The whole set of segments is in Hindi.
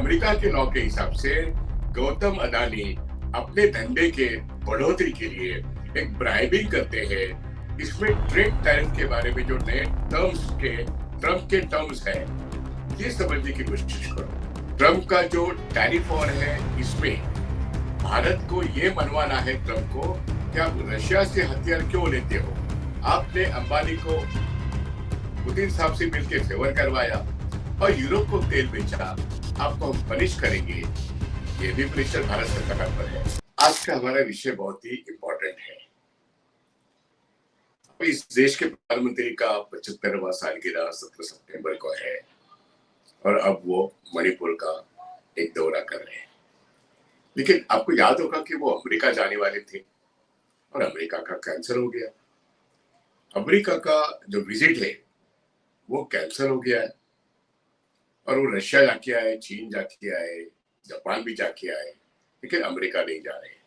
अमेरिका के लॉ के हिसाब से गौतम अडानी अपने धंधे के बढ़ोतरी के लिए एक ब्राइबिंग करते हैं। इसमें ट्रेड टैरिफ के बारे में जो नए ट्रम्प के टर्म्स है, ये समझने की कोशिश करो। ट्रम्प का जो टैरिफ वॉर है, इसमें भारत को ये मनवाना है ट्रम्प को कि आप रशिया से हथियार क्यों लेते हो। आपने अंबानी को पुतिन साहब से मिलकर फेवर करवाया और यूरोप को तेल बेचा, आपको हम पनिश करेंगे। ये भी प्रेशर भारत सरकार पर है। आज का हमारा विषय बहुत ही इंपॉर्टेंट है। इस देश के प्रधानमंत्री का 75वां सालगिरह 17 सितंबर को है और अब वो मणिपुर का एक दौरा कर रहे हैं। लेकिन आपको याद होगा कि वो अमेरिका जाने वाले थे और अमेरिका का कैंसिल हो गया। अमेरिका का जो विजिट है वो कैंसिल हो गया है और वो रशिया जाके आए, चीन जाके आए, जापान भी जाके आए, लेकिन अमेरिका नहीं जा रहे।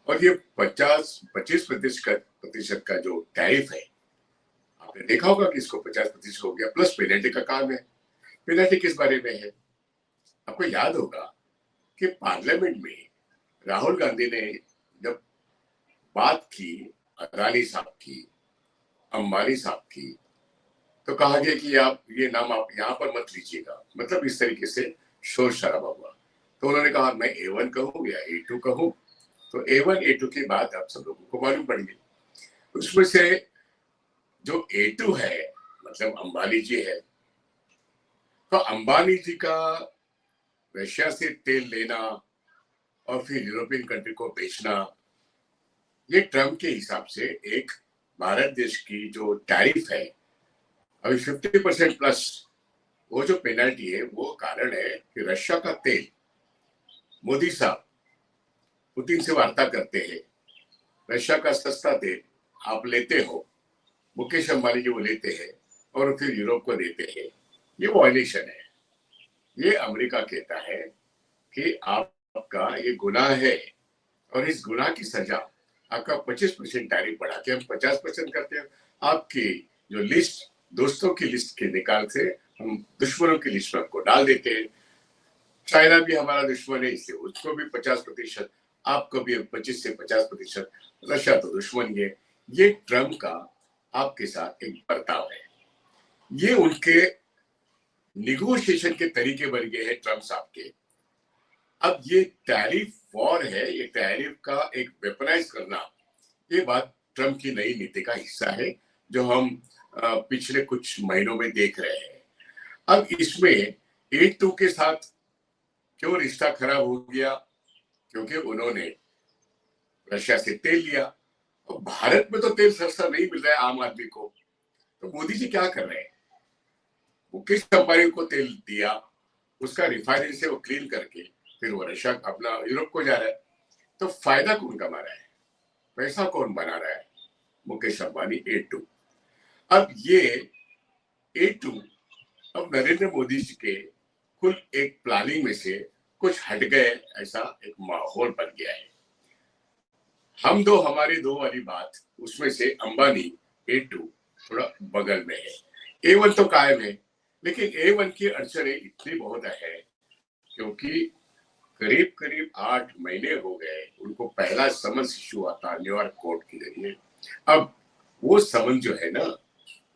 और ये 25 प्रतिशत का जो टैरिफ है, आपने देखा होगा कि इसको 50% हो गया, प्लस पेनल्टी का काम है। पेनल्टी किस बारे में है? आपको याद होगा कि पार्लियामेंट में राहुल गांधी ने जब बात की अदानी साहब की, अंबानी साहब की, तो कहा गया कि आप ये नाम आप यहाँ पर मत लीजिएगा। मतलब इस तरीके से शोर शराबा हुआ। तो उन्होंने कहा मैं A1 कहूँ या A2 कहूँ। तो A1 A2 की बात आप सब लोगों को मालूम पड़ गई। उसमें से जो A2 है, मतलब अंबानी जी है, तो अंबानी जी का रशिया से तेल लेना और फिर यूरोपियन कंट्री को बेचना, ये ट्रम्प के हिसाब से एक भारत देश की जो टैरिफ है अभी 50% प्लस, वो जो पेनल्टी है वो कारण है कि रशिया का तेल मोदी साहब पुतिन से वार्ता करते हैं। रशिया का सस्ता तेल आप लेते हो, मुकेश अंबानी जी वो लेते हैं और फिर यूरोप को देते हैं। ये वायलेशन है। ये अमेरिका कहता है कि आपका ये गुनाह है और इस गुनाह की सजा आपका 25% टैरिफ बढ़ा के हम 50% करते हैं। आपकी जो लिस्ट, दोस्तों की लिस्ट के निकाल से हम दुश्मनों की लिस्ट में आपको डाल देते हैं। चाइना भी हमारा दुश्मन है, इसलिए उसको भी 50%, आपको भी 25 से 50%, रशिया तो दुश्मन ही है। ये ट्रम्प का आपके साथ एक बर्ताव है। ये उनके निगोशिएशन के तरीके बन गए हैं ट्रम्प साहब के। अब ये टैरिफ वॉर है, ये टैरिफ का एक वेपनाइज करना, ये बात ट्रम्प की नई नीति का हिस्सा है जो हम पिछले कुछ महीनों में देख रहे हैं। अब इसमें A2 के साथ क्यों रिश्ता खराब हो गया? क्योंकि उन्होंने रशिया से तेल लिया और भारत में तो तेल सस्ता नहीं मिल रहा है आम आदमी को। तो मोदी जी क्या कर रहे हैं? वो किस अंबानी को तेल दिया, उसका रिफाइनरी से वो क्लीन करके फिर वो रशिया अपना यूरोप को जा रहा है। तो फायदा कौन कमा रहा है? पैसा कौन बना रहा है? मुकेश अंबानी A2। अब ये A2 अब नरेंद्र मोदी जी के कुल एक प्लानिंग में से कुछ हट गए, ऐसा एक माहौल बन गया है। हम दो हमारी दो वाली बात, उसमें से अंबानी A2 थोड़ा बगल में है। A1 तो कायम है, लेकिन A1 की अड़चनें इतनी बहुत है क्योंकि करीब करीब 8 महीने हो गए उनको पहला समन्स इशू हुआ था न्यूयॉर्क कोर्ट के जरिए। अब वो समन जो है ना,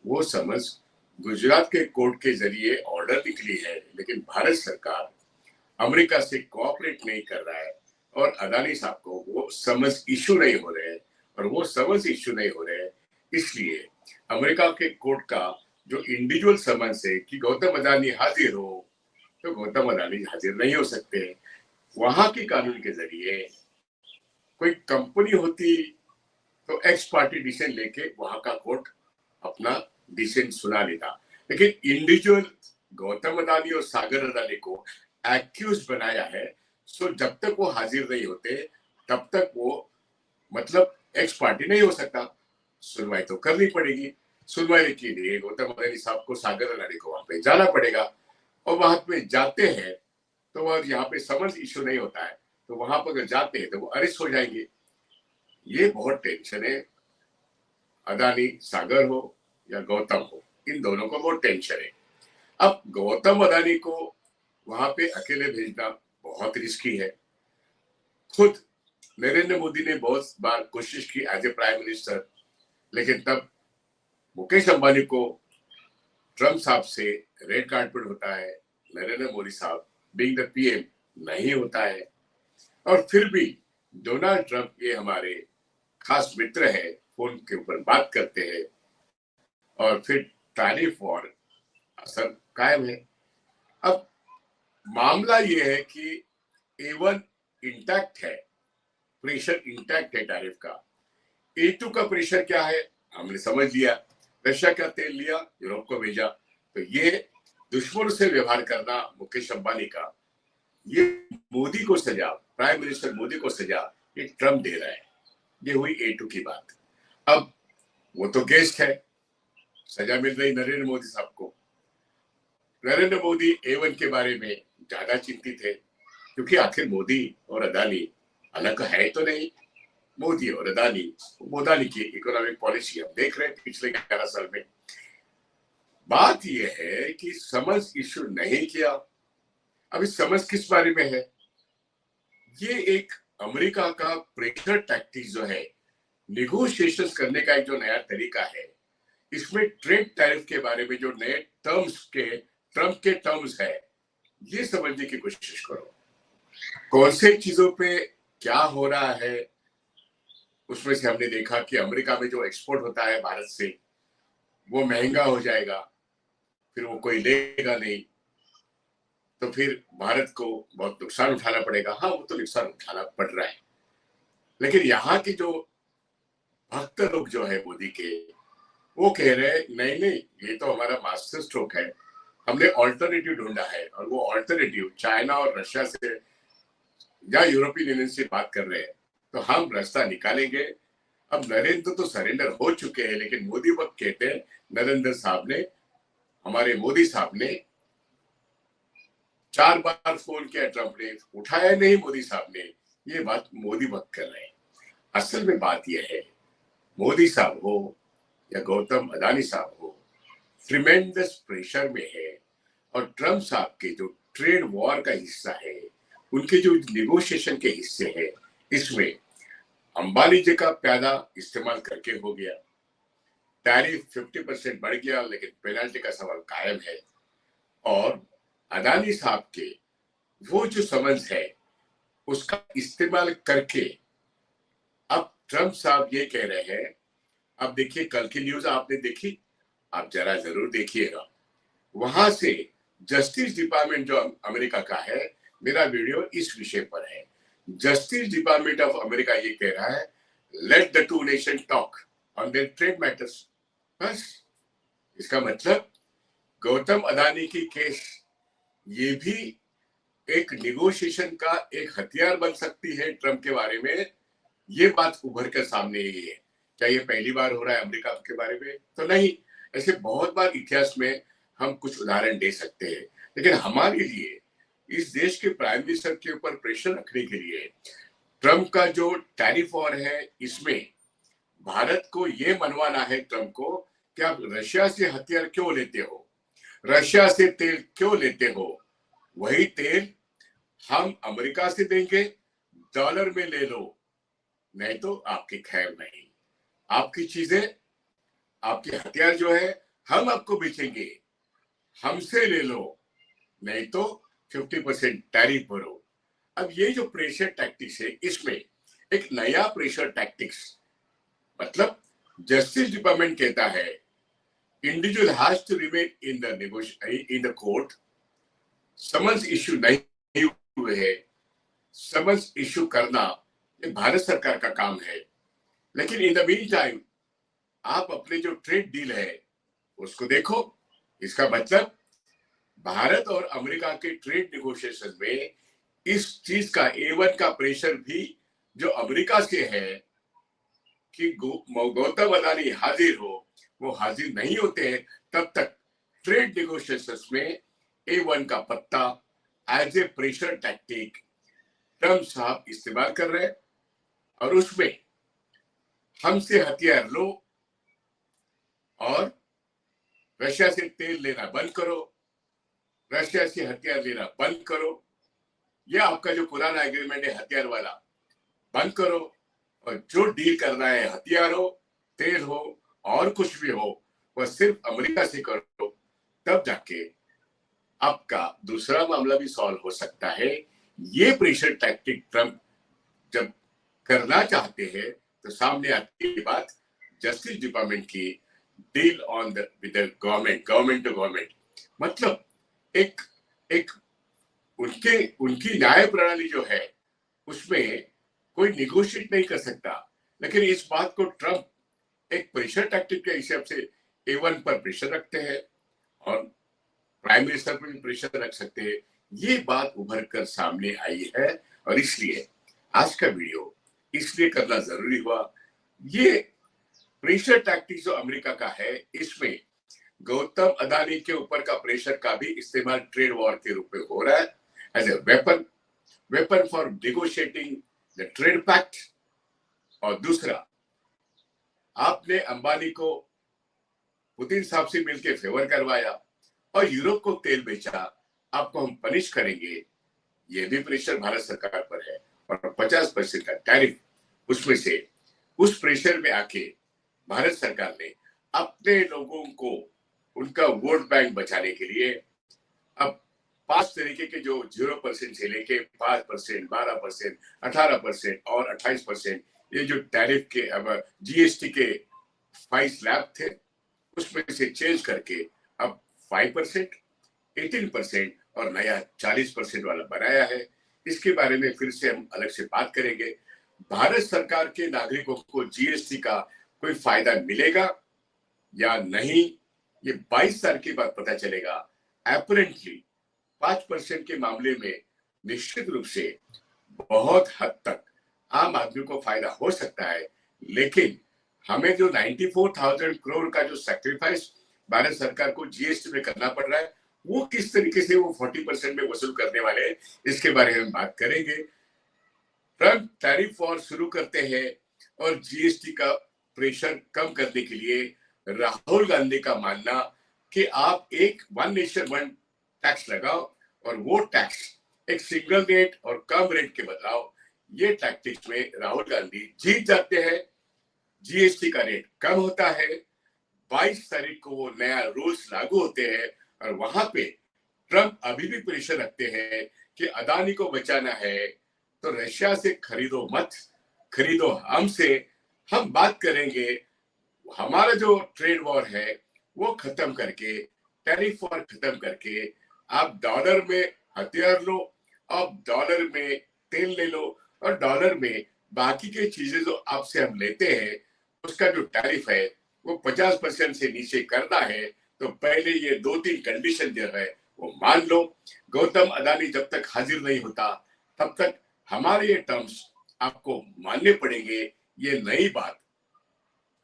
वो समन्स गुजरात के कोर्ट के जरिए ऑर्डर निकली है, लेकिन भारत सरकार अमेरिका से कोऑपरेट नहीं कर रहा है और अदानी साहब को वो समन्स इशू नहीं हो रहे हैं। और वो समन्स इशू नहीं हो रहे हैं, इसलिए अमेरिका के कोर्ट का जो इंडिविजुअल समन्स है कि गौतम अदानी हाजिर हो, तो गौतम अदानी हाजिर नहीं हो सकते। वहां के कानून के जरिए कोई कंपनी होती तो एक्स पार्टी डिसीजन लेके वहां का कोर्ट अपना डिसीजन सुना लेता, लेकिन इंडिविजुअल गौतम अदानी और सागर अदानी को एक्यूज बनाया है। सो जब तक वो हाजिर नहीं होते तब तक वो मतलब एक्स पार्टी नहीं हो सकता। सुनवाई तो करनी पड़ेगी। सुनवाई के लिए गौतम अदानी साहब को, सागर अदानी को वहां पे जाना पड़ेगा और वहां पे जाते हैं तो वह यहाँ पे समन्स इशू नहीं होता है, तो वहां पर अगर जाते हैं तो वो अरेस्ट हो जाएंगे। ये बहुत टेंशन है। अदानी सागर हो या गौतम हो, इन दोनों को बहुत टेंशन है। अब गौतम अदानी को वहां पे अकेले भेजना बहुत रिस्की है। खुद नरेंद्र मोदी ने बहुत बार कोशिश की एज ए प्राइम मिनिस्टर, लेकिन तब मुकेश अंबानी को ट्रम्प साहब से रेड कार्पेट होता है, नरेंद्र मोदी साहब बीइंग द पीएम नहीं होता है। और फिर भी डोनाल्ड ट्रंप, ये हमारे खास मित्र है, फोन के ऊपर बात करते हैं और फिर तारीफ और असर कायम है। अब मामला ये है कि A1 इंटैक्ट है, प्रेशर इंटैक्ट है टैरिफ का। A2 का प्रेशर क्या है हमने समझ लिया, रशिया का तेल लिया, यूरोप को भेजा। तो ये दुश्मनों से व्यवहार करना मुकेश अंबानी का, ये मोदी को सजा, प्राइम मिनिस्टर मोदी को सजा ये ट्रम्प दे रहा है। ये हुई A2 की बात। अब वो तो गेस्ट है, सजा मिल रही नरेंद्र मोदी साहब को। नरेंद्र मोदी A1 के बारे में ज्यादा चिंतित है, क्योंकि आखिर मोदी और अदानी अलग है तो नहीं। मोदी और अदानी की इकोनॉमिक पॉलिसी हम देख रहे हैं पिछले 11 साल में। बात यह है कि समझ इश्यू नहीं किया। अभी समझ किस बारे में है? ये एक अमेरिका का प्रेशर टैक्टिक्स जो है, निगोशिएशंस करने का एक जो नया तरीका है, इसमें ट्रेड टैरिफ के बारे में जो नए ट्रम्प के टर्म्स है, ये समझने की कोशिश करो। कौन से चीजों पे क्या हो रहा है? उसमें से हमने देखा कि अमेरिका में जो एक्सपोर्ट होता है भारत से, वो महंगा हो जाएगा, फिर वो कोई लेगा नहीं, तो फिर भारत को बहुत नुकसान उठाना पड़ेगा। हाँ, वो तो नुकसान उठाना पड़ रहा है, लेकिन यहाँ के जो भक्त लोग जो है मोदी के, वो कह रहे हैं नहीं नहीं, ये तो हमारा मास्टर स्ट्रोक है, हमने ऑल्टरनेटिव ढूंढा है। और वो ऑल्टरनेटिव चाइना और रशिया से या यूरोपियन यूनियन से बात कर रहे हैं, तो हम रास्ता निकालेंगे। अब नरेंद्र तो सरेंडर हो चुके हैं, लेकिन मोदी वक्त कहते हैं, नरेंद्र साहब ने, हमारे मोदी साहब ने 4 बार फोन किया, ट्रंप ने उठाया नहीं, मोदी साहब ने। ये बात मोदी वक्त कर रहे हैं। असल में बात यह है, मोदी साहब हो या गौतम अदानी साहब हो, ट्रिमेंडस प्रेशर में है। और ट्रंप साहब के जो ट्रेड वॉर का हिस्सा है, उनके जो निगोशिएशन के हिस्से है, इसमें अंबानी जी का प्यादा इस्तेमाल करके हो गया। टैरिफ 50% बढ़ गया, लेकिन पेनाल्टी का सवाल कायम है। और अदानी साहब के वो जो समझ है, उसका इस्तेमाल करके अब ट्रंप साहब ये कह रहे हैं। अब देखिए, कल की न्यूज आपने देखी, आप जरा जरूर देखिएगा। वहां से जस्टिस डिपार्टमेंट जो अमेरिका का है, मेरा वीडियो इस विषय पर है। जस्टिस डिपार्टमेंट ऑफ अमेरिका ये कह रहा है, let the two nation talk on their trade matters. बस इसका मतलब गौतम अदानी की केस ये भी एक निगोशिएशन का एक हथियार बन सकती है ट्रंप के बारे में। ये बात उभर कर सामने आई है। क्या ये पहली बार हो रहा है अमेरिका के बारे में? तो नहीं, ऐसे बहुत बार इतिहास में हम कुछ उदाहरण दे सकते हैं। लेकिन हमारे लिए, इस देश के प्राइम मिनिस्टर के ऊपर प्रेशर रखने के लिए, ट्रंप का जो टैरिफ वॉर है, इसमें भारत को ये मनवाना है ट्रंप को कि आप रशिया से हथियार क्यों लेते हो, रशिया से तेल क्यों लेते हो? वही तेल हम अमेरिका से देंगे, डॉलर में ले लो, नहीं तो आपकी खैर नहीं। आपकी चीजें, आपके हथियार जो है, हम आपको बेचेंगे, हमसे ले लो, नहीं तो 50% टैरिफ भरो। अब ये जो प्रेशर टैक्टिक्स है, इसमें एक नया प्रेशर टैक्टिक्स, मतलब जस्टिस डिपार्टमेंट कहता है individual has to remain in the court. Summons issue नहीं हुए है, समन्स इश्यू करना ये भारत सरकार का काम है। लेकिन इन द मीन टाइम आप अपने जो ट्रेड डील है उसको देखो। इसका मतलब भारत और अमेरिका के ट्रेड नेगोशिएशन में इस चीज का, A1 का प्रेशर भी जो अमेरिका से है कि गौतम अदानी हाजिर हो, वो हाजिर नहीं होते हैं, तब तक ट्रेड नेगोशिएशंस में A1 का पत्ता as a pressure tactic Trump साहब इस्तेमाल कर रहे हैं। और उसमें हमसे हथियार लो और रशिया से तेल लेना बंद करो, रशिया से हथियार लेना बंद करो, या आपका जो पुराना एग्रीमेंट है हथियार वाला बंद करो, और जो डील करना है हथियार हो, तेल हो और कुछ भी हो वह सिर्फ अमेरिका से करो, तब जाके आपका दूसरा मामला भी सॉल्व हो सकता है। ये प्रेशर टैक्टिक ट्रंप जब करना चाहते हैं तो सामने आती है बात जस्टिस डिपार्टमेंट की deal on the with the government to government. मतलब एक एक उनके उनकी न्याय प्रणाली जो है उसमें कोई निगोशिएट नहीं कर सकता, लेकिन इस बात को ट्रंप एक प्रेशर टैक्टिक के हिसाब से A1 पर प्रेशर रखते हैं और प्राइम मिनिस्टर पर भी प्रेशर रख सकते हैं। ये बात उभर कर सामने आई है और इसलिए आज का वीडियो इसलिए करना जरूरी हुआ। ये प्रेशर टैक्टिक जो अमेरिका का है इसमें गौतम अदानी के ऊपर का प्रेशर का भी इस्तेमाल ट्रेड वॉर के रूप में हो रहा है, as a weapon for negotiating the trade pact. और दूसरा, आपने अंबानी को पुतिन साहब से मिलकर फेवर करवाया और यूरोप को तेल बेचा, आपको हम पनिश करेंगे, ये भी प्रेशर भारत सरकार पर है। और 50% का टैरिफ, उसमें से उस प्रेशर में आके भारत सरकार ने अपने लोगों को उनका वोट बैंक बचाने के लिए अब 5 तरीके के जो 0% से लेके 5%, 12%, 18% और 28% ये जो टैरिफ के अब जीएसटी के 5 स्लैब थे उसमें से चेंज करके अब 5%, 18% और नया 40% वाला बनाया है। इसके बारे में फिर से हम अलग से बात करेंगे। भारत सरकार के नागरिकों को जीएसटी का कोई फायदा मिलेगा या नहीं, ये 22 तारीख के बाद पता चलेगा। अपरेंटली 5% के मामले में निश्चित रूप से बहुत हद तक आम आदमी को फायदा हो सकता है, लेकिन हमें जो 94,000 करोड़ का जो सैक्रिफाइस भारत सरकार को जीएसटी में करना पड़ रहा है वो किस तरीके से वो 40% में वसूल करने वाले हैं, इसके बारे में बात करेंगे। ट्रंप टैरिफ वॉर शुरू करते हैं और जीएसटी का प्रेशर कम करने के लिए राहुल गांधी का मानना कि आप एक वन नेशन वन टैक्स लगाओ और वो टैक्स एक सिंगल रेट और कम रेट के बदलाव, ये टैक्टिक्स में राहुल गांधी जीत जाते हैं। जीएसटी का रेट कम होता है, 22 तारीख को वो नया रूल्स लागू होते हैं और वहां पे ट्रंप अभी भी प्रेशर रखते हैं कि अदानी को बचाना है तो रशिया से खरीदो मत, खरीदो हमसे, हम बात करेंगे, हमारा जो ट्रेड वॉर है वो खत्म करके, टैरिफ वॉर खत्म करके आप डॉलर में हथियार लो, आप डॉलर में तेल ले लो और डॉलर में बाकी की चीजें जो आपसे हम लेते हैं उसका जो टैरिफ है वो 50% से नीचे करना है। तो पहले ये 2-3 कंडीशन जो है वो मान लो। गौतम अदानी जब तक हाजिर नहीं होता तब तक हमारे ये टर्म्स आपको मानने पड़ेंगे। ये नई बात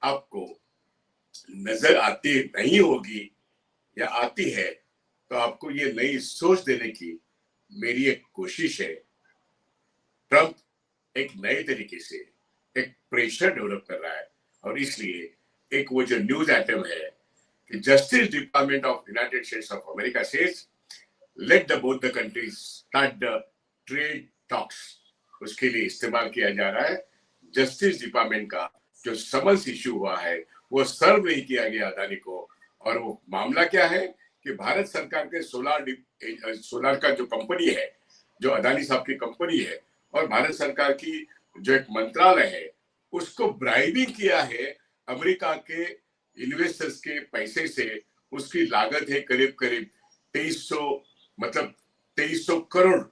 आपको नजर आती नहीं होगी या आती है तो आपको ये नई सोच देने की मेरी एक कोशिश है। ट्रंप एक नए तरीके से एक प्रेशर डेवलप कर रहा है और इसलिए एक वो जो न्यूज आइटम है कि justice department of United states of America says let the both the countries start the trade talks, उसके लिए इस्तेमाल किया जा रहा है। जस्टिस डिपार्टमेंट का जो समन्स इश्यू हुआ है वो सर्व नहीं किया गया अदानी को, और वो मामला क्या है कि भारत सरकार के सोलार का जो कंपनी है, जो अदानी साहब की कंपनी है, और भारत सरकार की जो एक मंत्रालय है उसको ब्राइबिंग किया है अमेरिका के इन्वेस्टर्स के पैसे से। उसकी लागत है करीब करीब 2300 करोड़।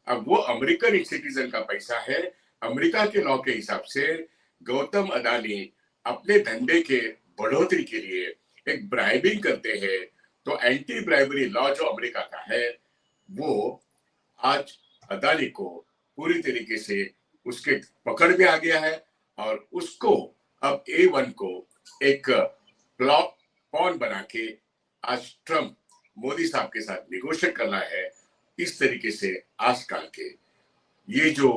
अब वो अमेरिकन सिटीजन का पैसा है। अमेरिका के लॉ के हिसाब से गौतम अदानी अपने धंधे के बढ़ोतरी के लिए एक ब्राइबिंग करते हैं, तो एंटी ब्राइबरी लॉ जो अमेरिका का है वो आज अदानी को पूरी तरीके से उसके पकड़ में आ गया है और उसको अब A1 को एक ब्लॉक पॉन बना के आज ट्रंप मोदी साहब के साथ निगोशिएट करना है। इस तरीके से आजकल के ये जो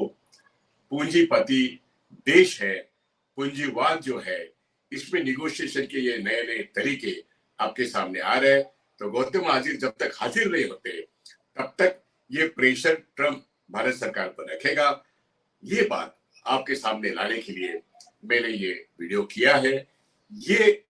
पूंजीपति देश है, पूंजीवाद जो है, इसमें निगोशिएशन के ये नए नए तरीके आपके सामने आ रहे हैं। तो गौतम हाजिर जब तक हाजिर नहीं होते तब तक ये प्रेशर ट्रंप भारत सरकार पर रखेगा। ये बात आपके सामने लाने के लिए मैंने ये वीडियो किया है। ये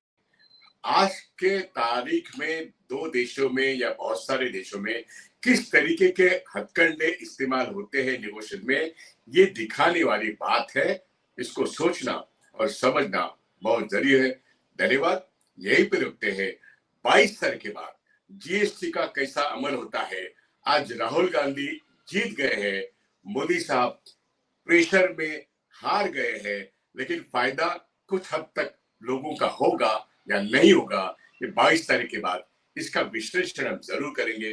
आज के तारीख में दो देशों में या बहुत सारे देशों में किस तरीके के हथकंडे इस्तेमाल होते हैं नेगोशिएशन में, ये दिखाने वाली बात है। इसको सोचना और समझना बहुत जरूरी है। धन्यवाद। यही पे रुकते हैं। 22 साल के बाद जीएसटी का कैसा अमल होता है। आज राहुल गांधी जीत गए हैं, मोदी साहब प्रेशर में हार गए हैं, लेकिन फायदा कुछ हद तक लोगों का होगा या नहीं होगा, ये 22 तारीख के बाद इसका विश्लेषण हम जरूर करेंगे।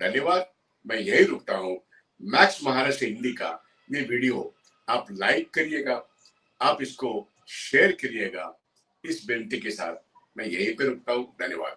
धन्यवाद। मैं यही रुकता हूं। मैक्स महाराष्ट्र हिंदी का ये वीडियो आप लाइक करिएगा, आप इसको शेयर करिएगा। इस विनती के साथ मैं यहीं पे रुकता हूं। धन्यवाद।